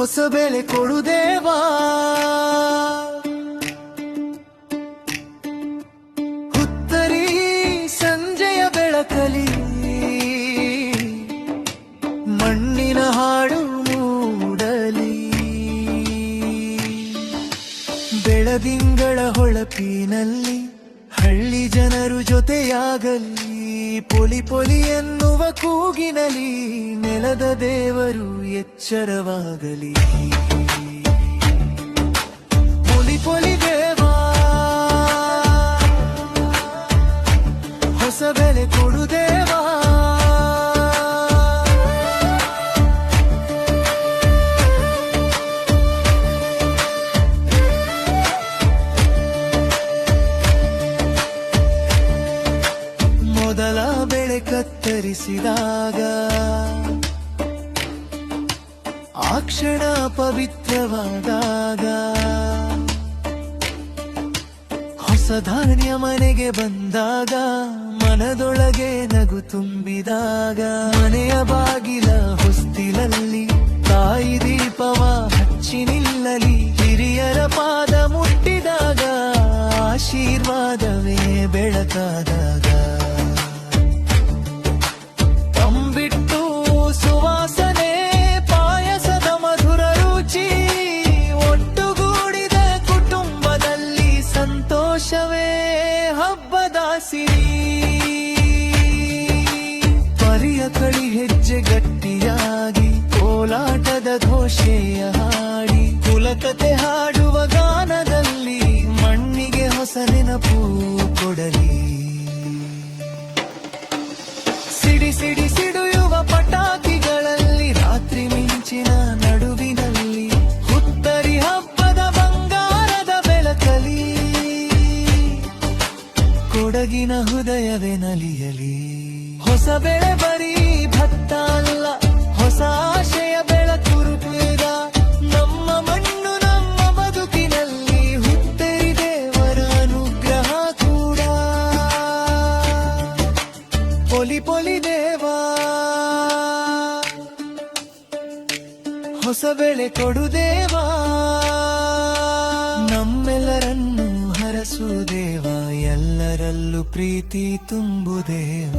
ಹೊಸ ಬೆಳೆ ಕೊಡು ದೇವಾ. ಹುತ್ತರಿ ಸಂಜೆಯ ಬೆಳಕಲಿ ಮಣ್ಣಿನ ಹಾಡು ಮೂಡಲಿ. ಬೆಳದಿಂಗಳ ಹೊಳಪಿನಲ್ಲಿ ಹಳ್ಳಿ ಜನರು ಜೊತೆಯಾಗಲಿ. ಪೊಲಿ ಪೊಲಿ ಎನ್ನುವ ಕೂಗಿನಲಿ ನೆಲದ ದೇವರು ಎಚ್ಚರವಾಗಲಿ. ಪೊಲಿ ಪೊಲಿ ದೇವಾ, ಹೊಸ ಬೆಲೆ ಕೊಡು ದೇವಾ. ಮೊದಲ ಬೆಳೆ ಕತ್ತರಿಸಿದಾಗ ಆ ಕ್ಷಣ ಪವಿತ್ರವಾದಾಗ, ಹೊಸ ಧಾನ್ಯ ಮನೆಗೆ ಬಂದಾಗ ಮನದೊಳಗೆ ನಗು ತುಂಬಿದಾಗ, ಮನೆಯ ಬಾಗಿಲ ಹೊಸ್ತಿಲಲ್ಲಿ ತಾಯಿ ದೀಪವ ಹಚ್ಚಿ ನಿಲ್ಲಲಿ. ಹಿರಿಯರ ಪಾದ ಮುಟ್ಟಿದಾಗ ಆಶೀರ್ವಾದವೇ ಬೆಳಕಾದಾಗ, ತಂಬಿಟ್ಟು ಸುವಾಸನೆ ಪಾಯಸದ ಮಧುರ ರುಚಿ, ಒಟ್ಟುಗೂಡಿದ ಕುಟುಂಬದಲ್ಲಿ ಸಂತೋಷವೇ ಹಬ್ಬದ ಸಿರಿ. ಪರಿಯ ಕಳಿ ಹೆಜ್ಜೆ ಗಟ್ಟಿಯಾಗಿ ಕೋಲಾಟದ ಘೋಷೆಯ ಹಾಡಿ, ಕುಲಕತೆ ಹಾಡುವ ಗಾನದಲ್ಲಿ ಮಣ್ಣಿಗೆ ಹೊಸ ನೆನಪು ಕೊಡಲಿ. ಸಿಡಿ ಸಿಡಿ ಸಿಡಿಯುವ ಪಟಾಕಿಗಳಲ್ಲಿ ರಾತ್ರಿ ಮಿಂಚಿನ ನಡುವಿನಲ್ಲಿ ಹುತ್ತರಿ ಹಬ್ಬದ ಬಂಗಾರದ ಬೆಳಕಲಿ. ಕೊಡಗಿನ ಹೃದಯವೇ ನಲಿಯಲಿ. ಹೊಸ ಬೆಳೆ ಬರೀ ಭತ್ತ ಅಲ್ಲ, ಹೊಸ ಆಶಯ ಬೆಳಕುರುಪುದ ನಮ್ಮ ಮಣ್ಣು ನಮ್ಮ ಬದುಕಿನಲ್ಲಿ. ಹುತ್ತರಿ ದೇವರ ಅನುಗ್ರಹ ಕೂಡ. ಪೊಲಿ ಪೊಲಿ ದೇವಾ, ಹೊಸ ಬೆಳೆ ಕೊಡು ದೇವಾ. ನಮ್ಮೆಲ್ಲರನ್ನು ಹರಸು ದೇವ, ಎಲ್ಲರಲ್ಲೂ ಪ್ರೀತಿ ತುಂಬು ದೇವ.